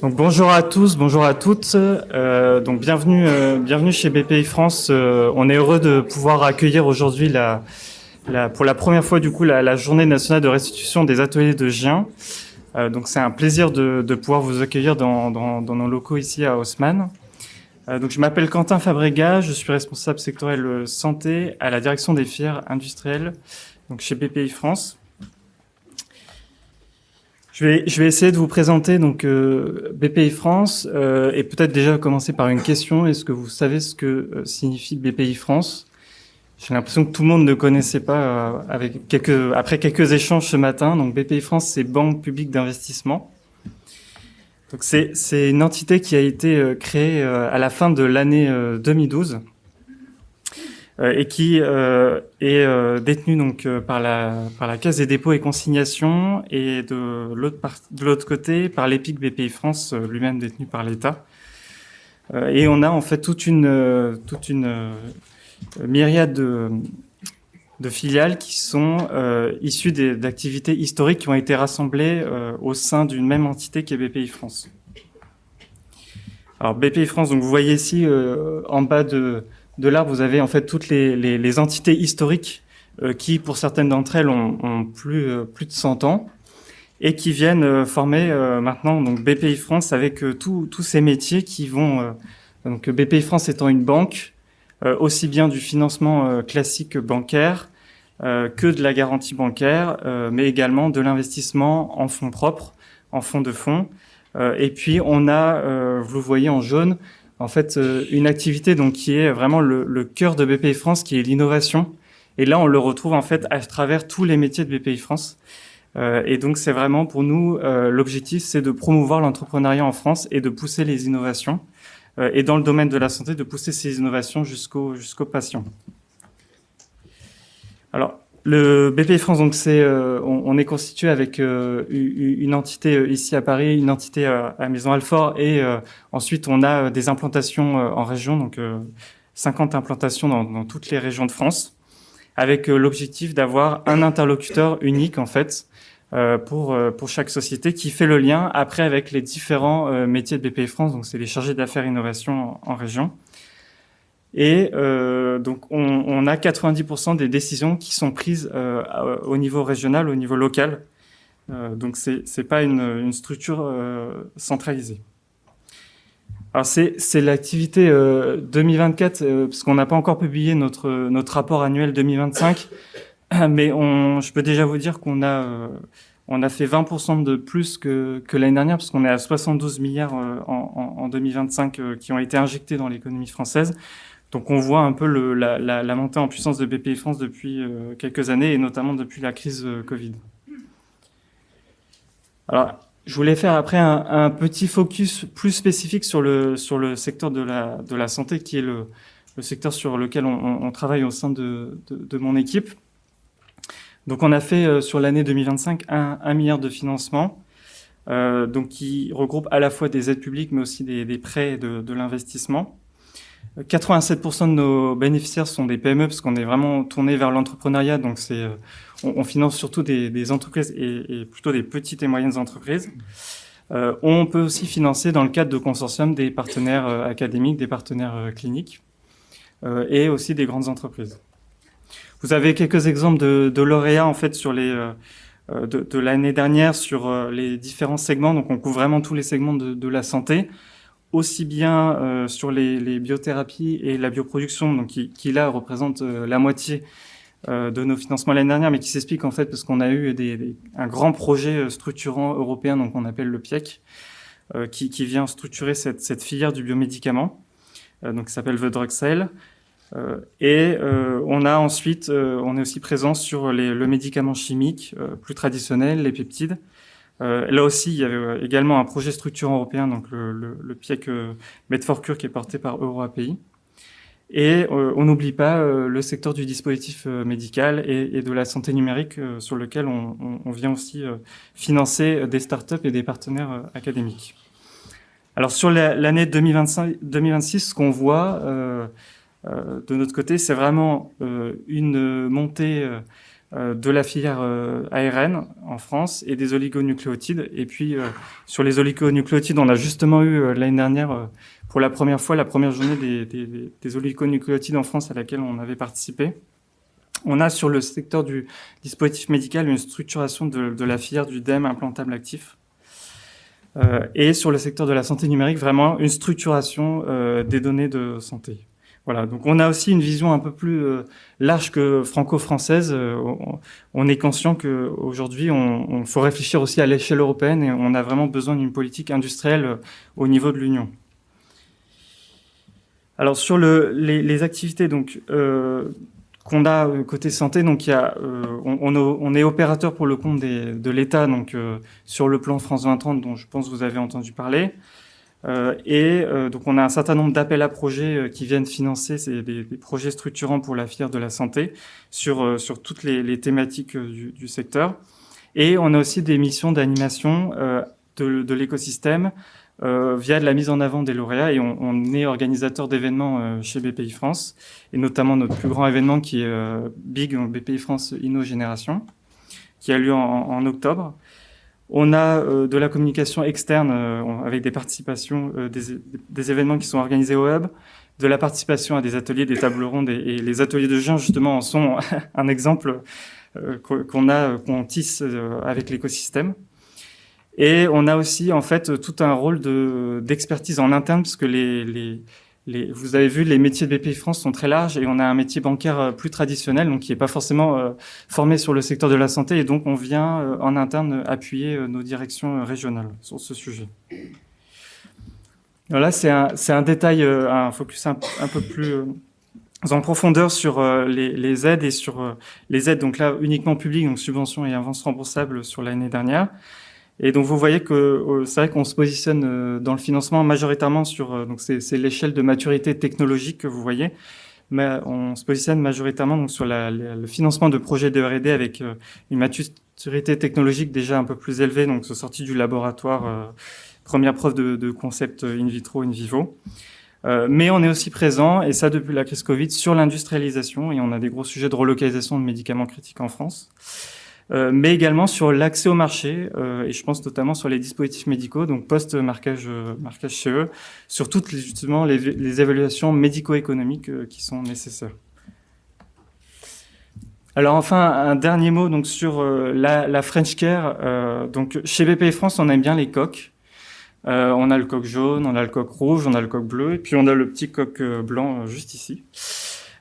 Donc bonjour à tous, bonjour à toutes. Donc bienvenue chez BPI France. On est heureux de pouvoir accueillir aujourd'hui pour la première fois du coup la journée nationale de restitution des ateliers de Gien. Donc c'est un plaisir de pouvoir vous accueillir dans nos locaux ici à Haussmann. Donc je m'appelle Quentin Fabregas, je suis responsable sectoriel santé à la direction des filières industrielles, donc chez BPI France. Je vais essayer de vous présenter donc BPI France et peut-être déjà commencer par une question. Est-ce que vous savez ce que signifie BPI France? J'ai l'impression que tout le monde ne connaissait pas après quelques échanges ce matin. Donc BPI France, c'est Banque publique d'investissement. Donc c'est une entité qui a été créée à la fin de l'année 2012. Et qui est détenu donc par la Caisse des dépôts et consignations et de l'autre côté par l'EPIC BPI France, lui-même détenu par l'État. Et on a en fait toute une myriade de filiales qui sont issues d'activités historiques qui ont été rassemblées au sein d'une même entité qui est BPI France. Alors BPI France, donc vous voyez ici en bas de l'arbre, vous avez en fait toutes les entités historiques qui, pour certaines d'entre elles, ont plus de 100 ans et qui viennent former maintenant donc BPI France avec tous ces métiers qui vont... donc BPI France étant une banque, aussi bien du financement classique bancaire que de la garantie bancaire, mais également de l'investissement en fonds propres, en fonds de fonds. Et puis on a, vous le voyez en jaune, en fait, une activité donc qui est vraiment le cœur de BPI France, qui est l'innovation. Et là, on le retrouve en fait à travers tous les métiers de BPI France. Et donc, c'est vraiment pour nous l'objectif, c'est de promouvoir l'entrepreneuriat en France et de pousser les innovations. Et dans le domaine de la santé, de pousser ces innovations jusqu'aux patients. Alors, le BPI France, donc on est constitué avec une entité ici à Paris, une entité à Maison-Alfort, et ensuite on a des implantations en région, donc 50 implantations dans toutes les régions de France, avec l'objectif d'avoir un interlocuteur unique en fait pour chaque société qui fait le lien après avec les différents métiers de BPI France. Donc c'est les chargés d'affaires innovation en région. Et donc on a 90% des décisions qui sont prises au niveau régional, au niveau local. Donc c'est pas une structure centralisée. Alors c'est l'activité 2024 parce qu'on n'a pas encore publié notre rapport annuel 2025, mais je peux déjà vous dire qu'on a fait 20% de plus que l'année dernière, parce qu'on est à 72 milliards en 2025 qui ont été injectés dans l'économie française. Donc on voit un peu la montée en puissance de BPI France depuis quelques années, et notamment depuis la crise Covid. Alors, je voulais faire après un petit focus plus spécifique sur le secteur de la santé, qui est le secteur sur lequel on travaille au sein de mon équipe. Donc on a fait sur l'année 2025 1 milliard de financement, donc qui regroupe à la fois des aides publiques, mais aussi des prêts et de l'investissement. 87% de nos bénéficiaires sont des PME, parce qu'on est vraiment tourné vers l'entrepreneuriat. Donc on finance surtout des entreprises et plutôt des petites et moyennes entreprises. On peut aussi financer dans le cadre de consortiums des partenaires académiques, des partenaires cliniques et aussi des grandes entreprises. Vous avez quelques exemples de lauréats en fait sur de l'année dernière sur les différents segments. Donc on couvre vraiment tous les segments de la santé, aussi bien sur les biothérapies et la bioproduction, donc qui là représente la moitié de nos financements l'année dernière, mais qui s'explique en fait parce qu'on a eu un grand projet structurant européen, donc on appelle le PIEC, qui vient structurer cette filière du biomédicament, donc qui s'appelle The Drug Sale. Et on est aussi présent sur le médicament chimique plus traditionnel, les peptides. Là aussi, il y avait également un projet structurant européen, donc le PIEC Med4Cure, qui est porté par EuroAPI. Et on n'oublie pas le secteur du dispositif médical et de la santé numérique, sur lequel on vient aussi financer des startups et des partenaires académiques. Alors sur l'année 2026, ce qu'on voit de notre côté, c'est vraiment une montée de la filière ARN en France et des oligonucléotides. Et puis, sur les oligonucléotides, on a justement eu l'année dernière, pour la première fois, la première journée des oligonucléotides en France à laquelle on avait participé. On a sur le secteur du dispositif médical une structuration de la filière du DEM implantable actif. Et sur le secteur de la santé numérique, vraiment une structuration des données de santé. Voilà, donc on a aussi une vision un peu plus large que franco-française. On est conscient qu'aujourd'hui, on faut réfléchir aussi à l'échelle européenne et on a vraiment besoin d'une politique industrielle au niveau de l'Union. Alors sur les activités donc qu'on a côté santé, donc il y a, on est opérateur pour le compte de l'État, donc sur le plan France 2030 dont je pense que vous avez entendu parler. Donc on a un certain nombre d'appels à projets qui viennent financer des projets structurants pour la filière de la santé sur toutes les thématiques du secteur. Et on a aussi des missions d'animation de l'écosystème via de la mise en avant des lauréats. Et on est organisateur d'événements chez BPI France, et notamment notre plus grand événement qui est BIG, donc BPI France Inno Génération, qui a lieu en octobre. On a de la communication externe avec des participations, des événements qui sont organisés au Hub, de la participation à des ateliers, des tables rondes, et les ateliers de juin justement en sont un exemple qu'on tisse avec l'écosystème. Et on a aussi en fait tout un rôle d'expertise en interne, parce que vous avez vu, les métiers de BPI France sont très larges et on a un métier bancaire plus traditionnel, donc qui n'est pas forcément formé sur le secteur de la santé, et donc on vient en interne appuyer nos directions régionales sur ce sujet. Voilà, c'est un détail, un focus un peu plus en profondeur sur les aides et sur les aides, donc là uniquement publiques, donc subventions et avances remboursables sur l'année dernière. Et donc, vous voyez que c'est vrai qu'on se positionne dans le financement majoritairement sur, donc c'est l'échelle de maturité technologique que vous voyez, mais on se positionne majoritairement donc sur le financement de projets de R&D avec une maturité technologique déjà un peu plus élevée, donc sortie du laboratoire, première preuve de concept in vitro, in vivo. Mais on est aussi présent, et ça depuis la crise Covid, sur l'industrialisation, et on a des gros sujets de relocalisation de médicaments critiques en France. Mais également sur l'accès au marché, et je pense notamment sur les dispositifs médicaux, donc post-marquage CE, sur toutes justement les évaluations médico-économiques qui sont nécessaires. Alors enfin, un dernier mot donc sur la French Care. Donc chez BPI France, on aime bien les coques. On a le coq jaune, on a le coq rouge, on a le coq bleu, et puis on a le petit coq blanc juste ici.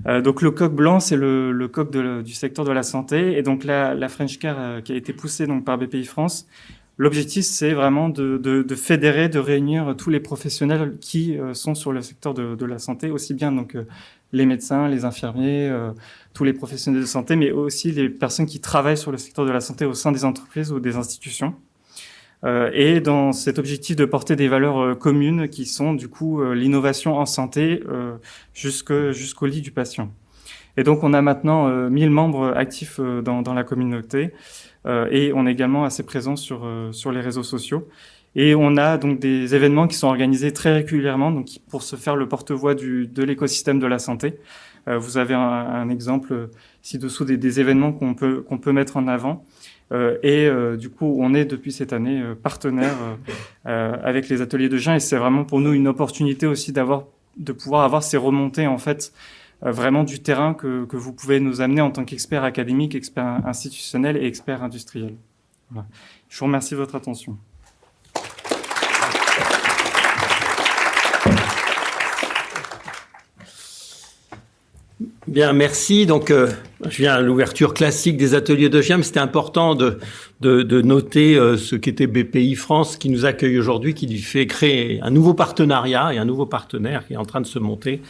Donc le coq blanc, c'est le coq du secteur de la santé, et donc la French Care qui a été poussée donc par BPI France. L'objectif, c'est vraiment de fédérer, de réunir tous les professionnels qui sont sur le secteur de la santé, aussi bien donc les médecins, les infirmiers, tous les professionnels de santé, mais aussi les personnes qui travaillent sur le secteur de la santé au sein des entreprises ou des institutions. Et dans cet objectif de porter des valeurs communes qui sont du coup l'innovation en santé jusqu'au lit du patient. Et donc on a maintenant 1000 membres actifs dans la communauté, et on est également assez présent sur les réseaux sociaux. Et on a donc des événements qui sont organisés très régulièrement, donc pour se faire le porte-voix de l'écosystème de la santé. Vous avez un exemple ci-dessous des événements qu'on peut mettre en avant. Du coup, on est depuis cette année partenaire avec les ateliers de juin, et c'est vraiment pour nous une opportunité aussi de pouvoir avoir ces remontées en fait vraiment du terrain que vous pouvez nous amener en tant qu'experts académiques, experts institutionnels et experts industriels. Voilà. Je vous remercie de votre attention. Bien, merci. Donc, je viens à l'ouverture classique des ateliers de GIAM. C'était important de noter ce qu'était BPI France, qui nous accueille aujourd'hui, qui lui fait créer un nouveau partenariat et un nouveau partenaire qui est en train de se monter.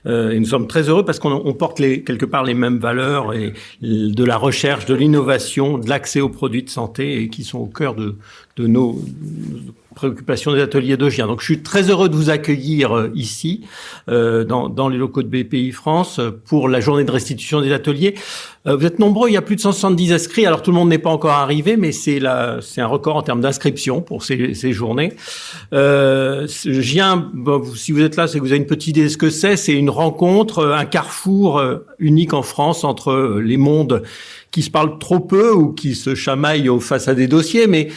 Et nous sommes très heureux parce qu'on porte quelque part les mêmes valeurs, et de la recherche, de l'innovation, de l'accès aux produits de santé, et qui sont au cœur de nos préoccupations des ateliers de GIAM. Donc, je suis très heureux de vous accueillir ici, dans les locaux de BPI France, pour la journée de restitution des ateliers. Vous êtes nombreux, il y a plus de 170 inscrits. Alors, tout le monde n'est pas encore arrivé, mais c'est un record en termes d'inscription pour ces journées. GIAM, si vous êtes là, c'est que vous avez une petite idée de ce que c'est. C'est une rencontre, un carrefour unique en France entre les mondes qui se parlent trop peu ou qui se chamaillent face à des dossiers, mais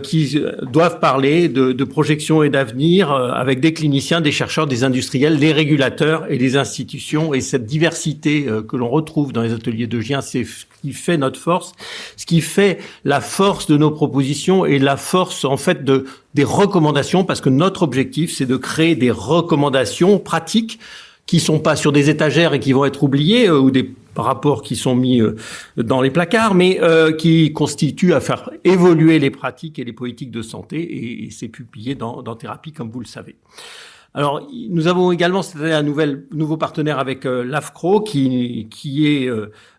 qui doivent parler de projection et d'avenir avec des cliniciens, des chercheurs, des industriels, les régulateurs et les institutions. Et cette diversité que l'on retrouve dans les ateliers de GIEN, c'est ce qui fait notre force, ce qui fait la force de nos propositions et la force en fait des recommandations, parce que notre objectif, c'est de créer des recommandations pratiques qui sont pas sur des étagères et qui vont être oubliées ou des rapports qui sont mis dans les placards, mais qui constituent à faire évoluer les pratiques et les politiques de santé, et c'est publié dans Thérapie, comme vous le savez. Alors, nous avons également cette année un nouveau partenaire avec l'AFCRO, qui est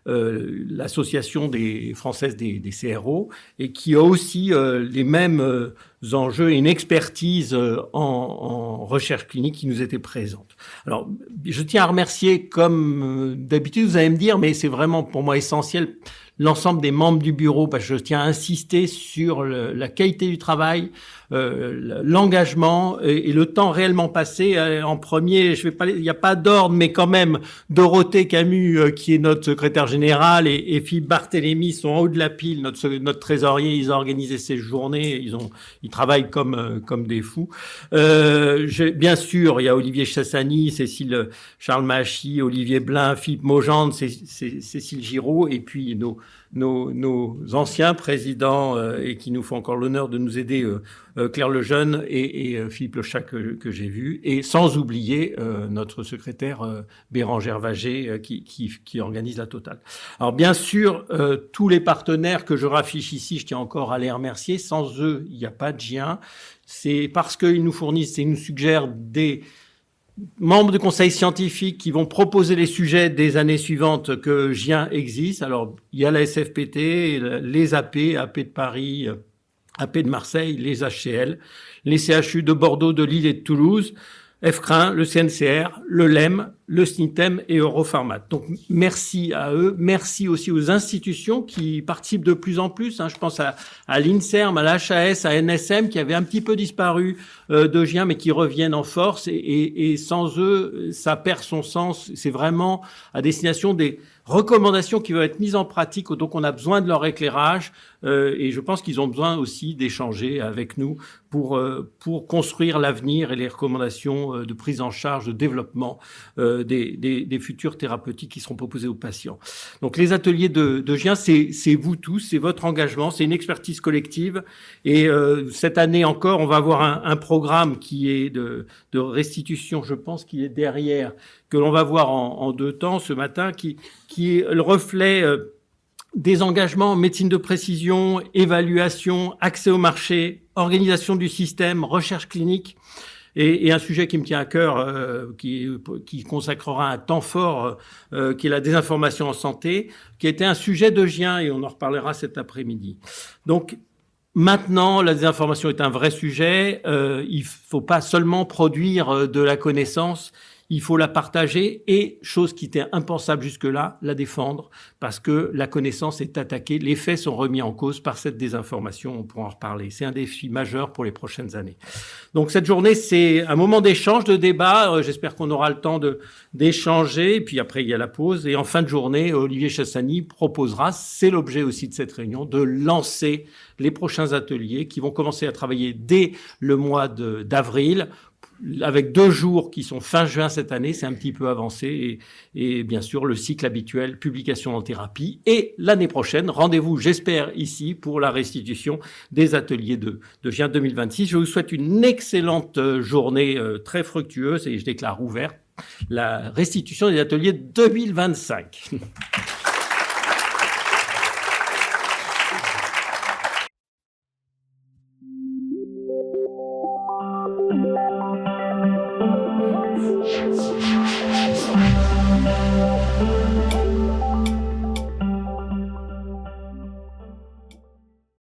l'association française des CRO, et qui a aussi les mêmes enjeux et une expertise en recherche clinique qui nous était présente. Alors, je tiens à remercier, comme d'habitude, vous allez me dire, mais c'est vraiment pour moi essentiel, l'ensemble des membres du bureau, parce que je tiens à insister sur la qualité du travail, l'engagement et le temps réellement passé. En premier, il n'y a pas d'ordre, mais quand même, Dorothée Camus, qui est notre secrétaire général, et Philippe Barthélémy sont en haut de la pile, notre trésorier. Ils ont organisé ces journées, ils travaillent comme des fous. Bien sûr, il y a Olivier Chassani, Cécile Charles Machi, Olivier Blin, Philippe Maugendre, Cécile Giraud, et puis nos anciens présidents et qui nous font encore l'honneur de nous aider, Claire Lejeune et Philippe Lechat que j'ai vu, et sans oublier notre secrétaire Bérangère Vagé qui organise la totale. Alors bien sûr, tous les partenaires que je raffiche ici, je tiens encore à les remercier. Sans eux, il n'y a pas de GIEN. C'est parce qu'ils nous fournissent et nous suggèrent des membres du conseil scientifique qui vont proposer les sujets des années suivantes que GIEN existe. Alors, il y a la SFPT, les AP de Paris, AP de Marseille, les HCL, les CHU de Bordeaux, de Lille et de Toulouse, FCRIN, le CNCR, le LEM, le SNITEM et Europharmat. Donc, merci à eux. Merci aussi aux institutions qui participent de plus en plus. Je pense à l'INSERM, à l'HAS, à NSM, qui avaient un petit peu disparu de GIEN, mais qui reviennent en force. Et sans eux, ça perd son sens. C'est vraiment à destination des recommandations qui vont être mises en pratique. Donc, on a besoin de leur éclairage. Et je pense qu'ils ont besoin aussi d'échanger avec nous pour construire l'avenir et les recommandations de prise en charge, de développement des futurs thérapeutiques qui seront proposés aux patients. Donc les ateliers de GIEN, c'est vous tous, c'est votre engagement, c'est une expertise collective. Et cette année encore, on va avoir un programme qui est de restitution, je pense qu'il est derrière, que l'on va voir en 2 temps ce matin, qui est le reflet des engagements en médecine de précision, évaluation, accès au marché, organisation du système, recherche clinique. Et un sujet qui me tient à cœur, qui consacrera un temps fort, qui est la désinformation en santé, qui était un sujet de GIEN, et on en reparlera cet après-midi. Donc, maintenant, la désinformation est un vrai sujet. Il faut pas seulement produire de la connaissance, il faut la partager et, chose qui était impensable jusque-là, la défendre, parce que la connaissance est attaquée, les faits sont remis en cause par cette désinformation, on pourra en reparler. C'est un défi majeur pour les prochaines années. Donc cette journée, c'est un moment d'échange, de débat, j'espère qu'on aura le temps d'échanger, et puis après il y a la pause, et en fin de journée, Olivier Chassani proposera, c'est l'objet aussi de cette réunion, de lancer les prochains ateliers qui vont commencer à travailler dès le mois d'avril, avec 2 jours qui sont fin juin cette année, c'est un petit peu avancé, et bien sûr le cycle habituel, publication en thérapie, et l'année prochaine, rendez-vous, j'espère, ici pour la restitution des ateliers de GIEN 2026. Je vous souhaite une excellente journée très fructueuse, et je déclare ouverte la restitution des ateliers 2025.